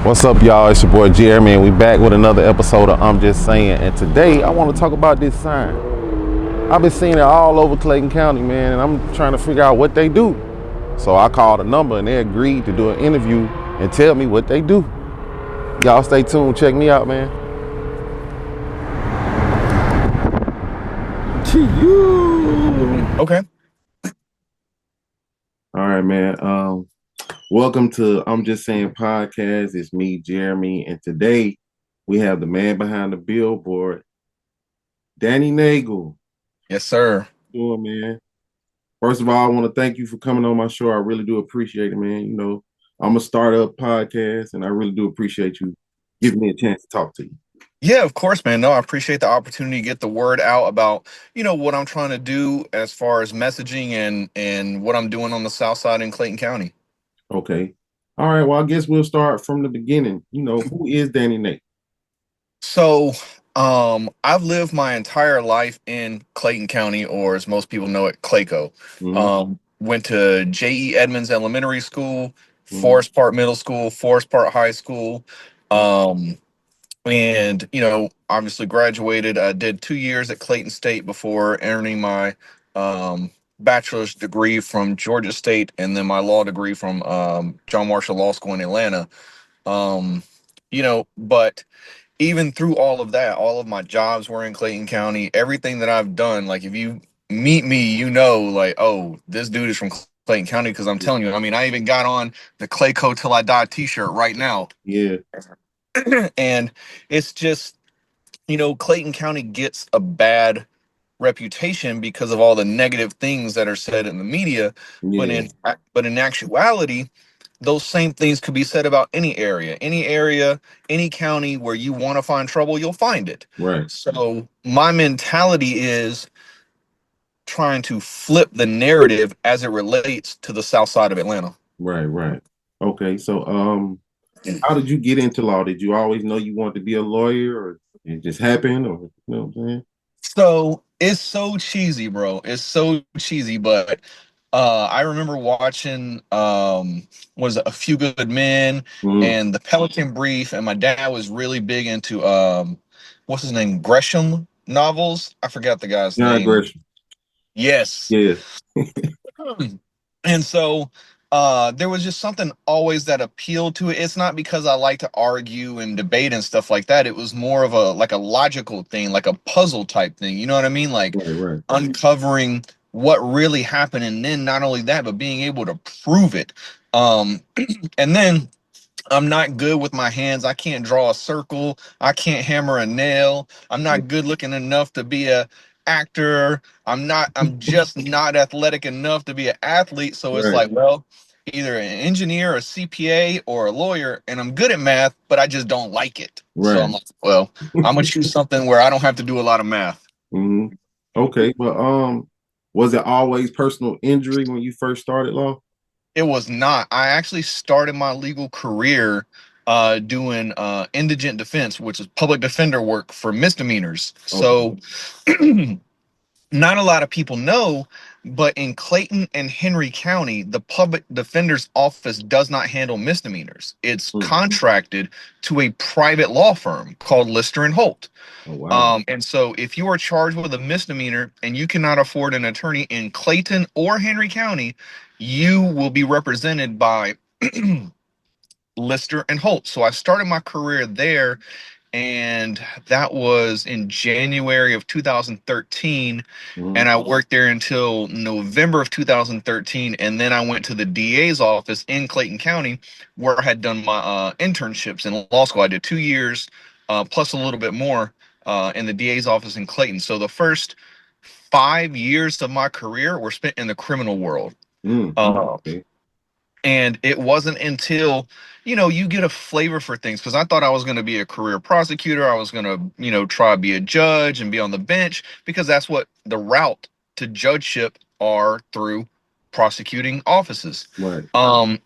What's up, y'all? It's your boy Jeremy, and we back with another episode of I'm Just Saying. And today, I want to talk about this sign. I've been seeing it all over Clayton County, man, and I'm trying to figure out what they do. So I called a number, and they agreed to do an interview and tell me what they do. Y'all stay tuned. Check me out, man. To you. Okay. All right, man. Welcome to I'm Just Saying podcast. It's me, Jeremy, and today we have the man behind the billboard, Danny Nagel. Yes, sir. Doing, man. First of all, I want to thank you for coming on my show. I really do appreciate it, man. You know, I'm a startup podcast, and I really do appreciate you giving me a chance to talk to you. Yeah, of course, man. No, I appreciate the opportunity to get the word out about, what I'm trying to do as far as messaging and what I'm doing on the south side in Clayton County. Okay. All right. Well, I guess we'll start from the beginning. You know, who is Danny Nate? So, I've lived my entire life in Clayton County, or as most people know it, Clayco. Mm-hmm. Went to J.E. Edmonds Elementary School, Mm-hmm. Forest Park Middle School, Forest Park High School. And obviously graduated. I did 2 years at Clayton State before earning my bachelor's degree from Georgia State, and then my law degree from John Marshall Law School in Atlanta. But even through all of that, all of my jobs were in Clayton County. Everything that I've done, like if you meet me, like, oh, this dude is from Clayton County, because I'm telling you, I mean, I even got on the Clayco Till I Die t-shirt right now. Yeah. And it's just, Clayton County gets a bad reputation because of all the negative things that are said in the media. But Yeah. in actuality, those same things could be said about any area, any county where you want to find trouble, you'll find it. Right. So my mentality is trying to flip the narrative as it relates to the south side of Atlanta. Right. Right. Okay. So, how did you get into law? Did you always know you wanted to be a lawyer, or it just happened, or you know what I'm saying? So it's so cheesy, bro. It's so cheesy, but I remember watching was it A Few Good Men Mm-hmm. and The Pelican Brief, and my dad was really big into what's his name? Gresham novels. I forgot the guy's John name. Gresham. Yes. Yeah. And so there was just something always that appealed to it. It's not because I like to argue and debate and stuff like that. It was more of a logical thing, like a puzzle type thing. You know what I mean? Like Right. Right. uncovering what really happened, and then not only that, but being able to prove it. Um, and then I'm not good with my hands. I can't draw a circle. I can't hammer a nail. I'm not good looking enough to be a actor. I'm just not athletic enough to be an athlete. So it's Right. like, well, either an engineer, a CPA, or a lawyer, and I'm good at math, but I just don't like it. So I'm Right. like, well, I'm gonna choose something where I don't have to do a lot of math. Mm-hmm. Okay. But was it always personal injury when you first started law? It was not. I actually started my legal career doing indigent defense, which is public defender work for misdemeanors. Okay. So not a lot of people know, but in Clayton and Henry County, the public defender's office does not handle misdemeanors. It's Mm. contracted to a private law firm called Lister and Holt. Oh wow. And so if you are charged with a misdemeanor and you cannot afford an attorney in Clayton or Henry County, you will be represented by Lister and Holt. So I started my career there, and that was in January of 2013. Mm-hmm. And I worked there until November of 2013. And then I went to the DA's office in Clayton County, where I had done my internships in law school. I did 2 years plus a little bit more in the DA's office in Clayton. So the first 5 years of my career were spent in the criminal world. Mm. Uh, Okay. and it wasn't until, you get a flavor for things, because I thought I was going to be a career prosecutor. I was going to, try to be a judge and be on the bench, because that's what the route to judgeship are, through prosecuting offices. Right. Um,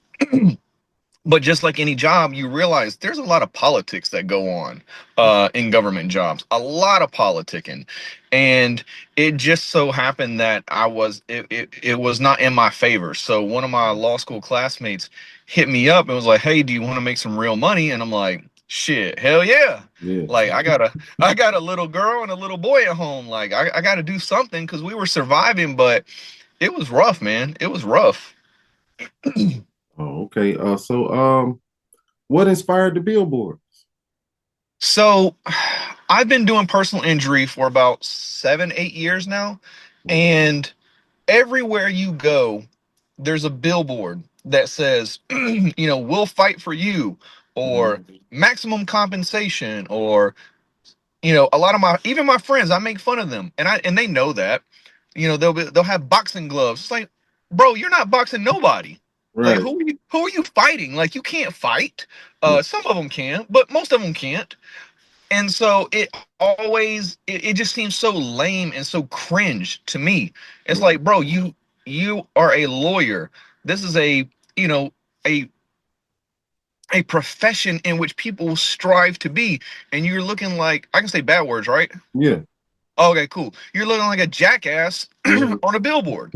but just like any job, you realize there's a lot of politics that go on in government jobs, a lot of politicking. And it just so happened that it was not in my favor. So one of my law school classmates, hit me up and was like, "Hey, do you want to make some real money?" And I'm like, "Shit, hell yeah!" Yeah. Like I got a little girl and a little boy at home. Like I got to do something because we were surviving, but it was rough, man. It was rough. Oh, okay. What inspired the billboard? So I've been doing personal injury for about 7, 8 years now, and everywhere you go, there's a billboard that says, we'll fight for you, or Mhm. maximum compensation, or a lot of even my friends, I make fun of them, and they know that. They'll have boxing gloves. It's like, bro, you're not boxing nobody. Like, Right. who are you fighting? Like, you can't fight. Yeah. Some of them can, but most of them can't. And so it just seems so lame and so cringe to me. It's Right. like, bro, you are a lawyer. This is you know a a profession in which people strive to be, and you're looking like, I can say bad words, right? Yeah. Okay, cool. You're looking like a jackass Mhm. on a billboard.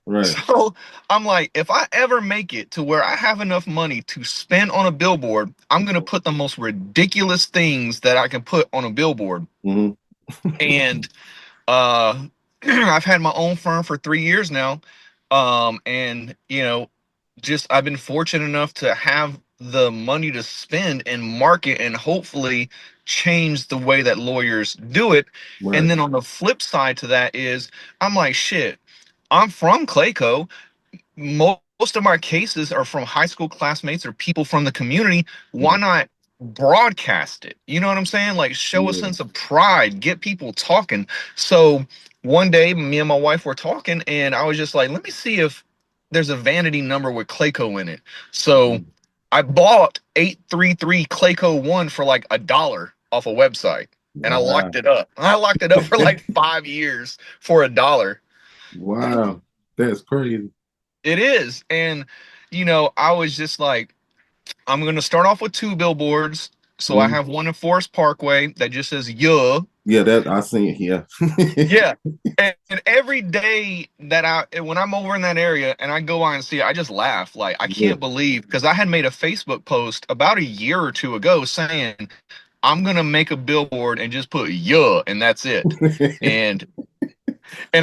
Right. So I'm like, if I ever make it to where I have enough money to spend on a billboard, I'm gonna put the most ridiculous things that I can put on a billboard. Hmm. And uh I've had my own firm for 3 years now. And just I've been fortunate enough to have the money to spend and market and hopefully change the way that lawyers do it. And Right. then on the flip side to that is, I'm like, shit, I'm from Clayco. Most of my cases are from high school classmates or people from the community. Why not broadcast it? You know what I'm saying? Like, show a Yeah. sense of pride, get people talking. So one day, me and my wife were talking, and I was just like, let me see if there's a vanity number with Clayco in it. So Mhm. I bought 833 Clayco 1 for like $1 off a website, and I locked Wow. it up. I locked it up for like 5 years for $1. Wow. That's crazy. It is. And, I was just like, I'm going to start off with two billboards. So I Mhm. have one in Forest Parkway that just says, "Yeah." Yeah, that I seen it. Yeah. Yeah. And every day when I'm over in that area and I go on and see it, I just laugh. Like, I Yeah. can't believe, because I had made a Facebook post about a year or two ago saying, I'm going to make a billboard and just put "yeah," and that's it. And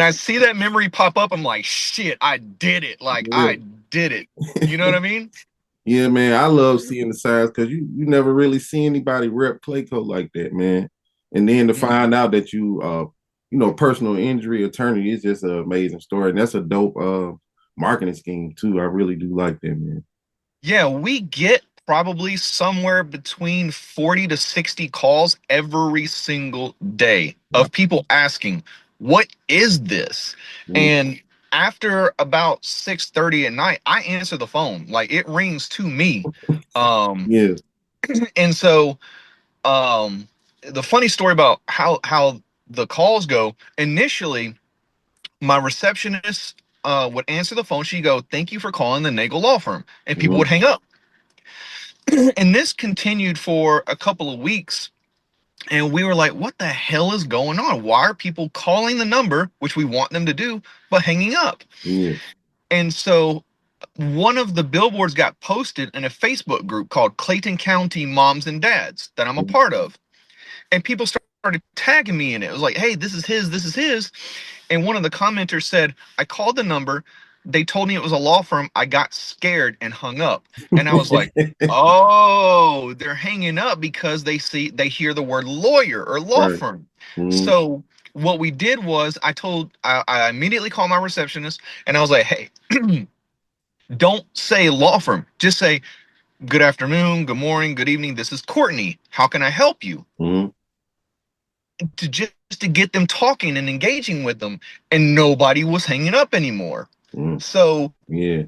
I see that memory pop up. I'm like, shit, I did it. Like, Yeah. I did it. You know what I mean? Yeah, man. I love seeing the signs because you never really see anybody rep Clayco like that, man. And then to Mm. find out that personal injury attorney is just an amazing story. And that's a dope marketing scheme too. I really do like that, man. Yeah, we get probably somewhere between 40 to 60 calls every single day Wow. of people asking, "What is this?" Mm. And after about 6:30 at night, I answer the phone. Like, it rings to me. Um, Yeah. and so the funny story about how the calls go, initially my receptionist would answer the phone. She'd go, "Thank you for calling the Nagel Law Firm," and people Mhm. would hang up. And this continued for a couple of weeks. And we were like, what the hell is going on? Why are people calling the number, which we want them to do, but hanging up? Yeah. And so one of the billboards got posted in a Facebook group called Clayton County Moms and Dads that I'm a part of. And people started tagging me in it. It was like, hey, this is his, this is his. And one of the commenters said, I called the number. They told me it was a law firm. I got scared and hung up. And I was like, oh, they're hanging up because they hear the word lawyer or law Right. firm. Mhm. So what we did was I immediately called my receptionist and I was like, hey, don't say law firm. Just say, good afternoon, good morning, good evening. This is Courtney. How can I help you? Mhm. To get them talking and engaging with them, and nobody was hanging up anymore. Mhm. So Yeah.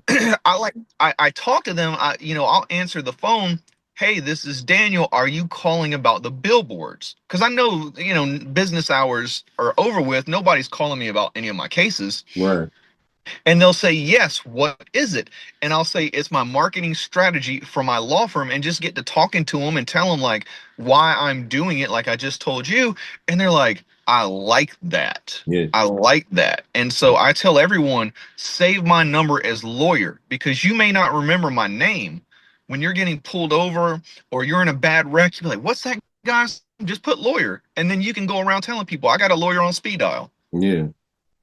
I talk to them. I'll answer the phone. Hey, this is Daniel. Are you calling about the billboards? Because I know, business hours are over with. Nobody's calling me about any of my cases. Right. And they'll say, yes, what is it? And I'll say, it's my marketing strategy for my law firm, and just get to talking to them and tell them like why I'm doing it, like I just told you. And they're like, I like that. Yeah. I like that. And so I tell everyone, save my number as lawyer, because you may not remember my name when you're getting pulled over or you're in a bad wreck. You're like, what's that guy's? Just put lawyer. And then you can go around telling people, I got a lawyer on speed dial. Yeah.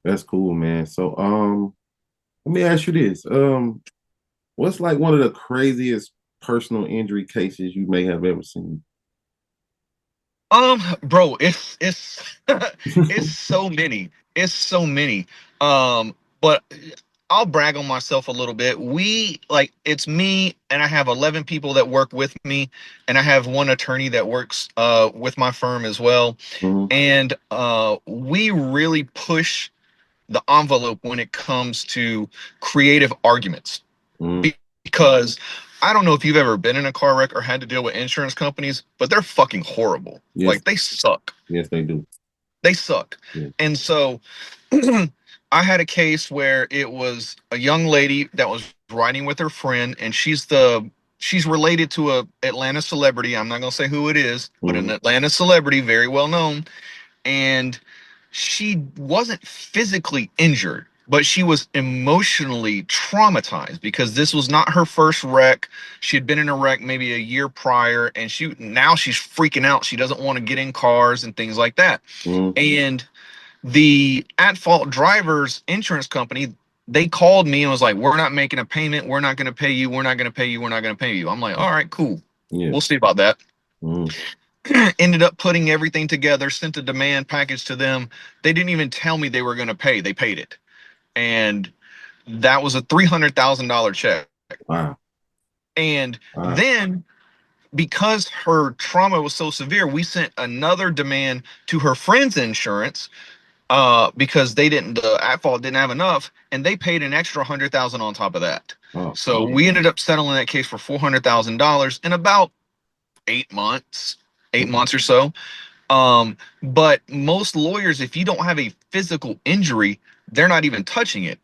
That's cool, man. So let me ask you this. What's like one of the craziest personal injury cases you may have ever seen? Bro, it's it's so many. It's so many. But I'll brag on myself a little bit. It's me and I have 11 people that work with me, and I have one attorney that works with my firm as well. Mhm. And we really push the envelope when it comes to creative arguments. Mhm. Because I don't know if you've ever been in a car wreck or had to deal with insurance companies, but they're fucking horrible. Yes, Like, they suck. yes, they do. They suck. Yeah. And so I had a case where it was a young lady that was riding with her friend, and she's related to a Atlanta celebrity. I'm not gonna say who it is, but an Mhm. Atlanta celebrity, very well known. And she wasn't physically injured, but she was emotionally traumatized because this was not her first wreck. She had been in a wreck maybe a year prior, and she's freaking out. She doesn't want to get in cars and things like that. Mhm. And the at fault driver's insurance company, they called me and was like, we're not making a payment, we're not going to pay you, we're not going to pay you, we're not going to pay you. I'm like, all right, cool, Yeah. we'll see about that. Mhm. Ended up putting everything together, sent a demand package to them. They didn't even tell me they were going to pay, they paid it. And that was a $300,000 check. Wow. And Wow. then, because her trauma was so severe, we sent another demand to her friend's insurance, because they didn't the at fault didn't have enough, and they paid an extra 100,000 on top of that. Oh, So we ended up settling that case for $400,000 in about 8 months, eight okay. months or so. But most lawyers, if you don't have a physical injury, they're not even touching it.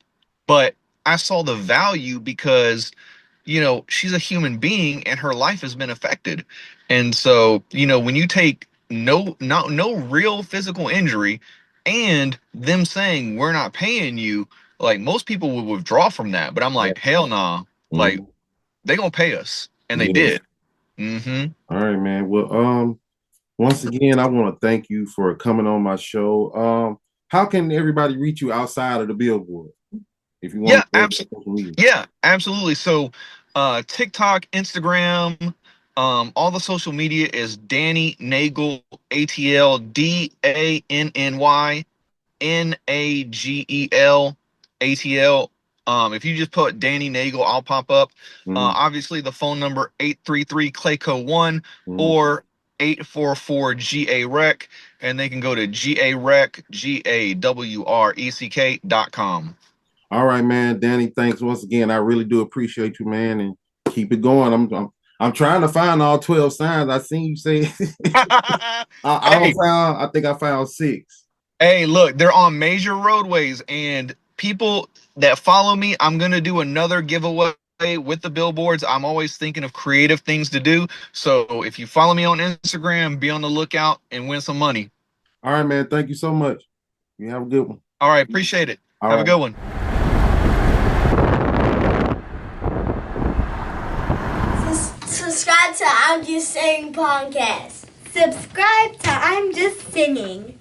But I saw the value because, she's a human being and her life has been affected. And so, when you take no real physical injury and them saying we're not paying you, like, most people would withdraw from that. But I'm Yeah. like, hell nah. Like, Mhm. they gonna pay us. And they Yeah. did. Mm-hmm. All right, man. Well, once again, I want to thank you for coming on my show. How can everybody reach you outside of the billboard if you want Yeah, to plug your social media? Yeah, absolutely. So, TikTok, Instagram, all the social media is Danny Nagel, ATL, DANNYNAGEL, ATL. If you just put Danny Nagel, I'll pop up. Mhm. Obviously, the phone number 833 Clayco 1 Mhm. or 844 GA Rec, and they can go to GAWRECK.com. All right, man. Danny, thanks once again. I really do appreciate you, man, and keep it going. I'm trying to find all 12 signs. I seen you say I don't Hey, found. I think I found six. Hey, look, they're on major roadways, and people that follow me, I'm gonna do another giveaway with the billboards. I'm always thinking of creative things to do. So if you follow me on Instagram, be on the lookout and win some money. All right, man. Thank you so much. You have a good one. All right, appreciate it. All Have a right. good one. Subscribe to I'm Just Saying podcast. Subscribe to I'm Just Singing.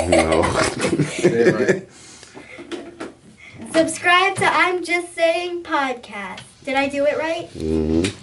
No. Right. Subscribe to I'm Just Saying podcast. Did I do it right? Mhm.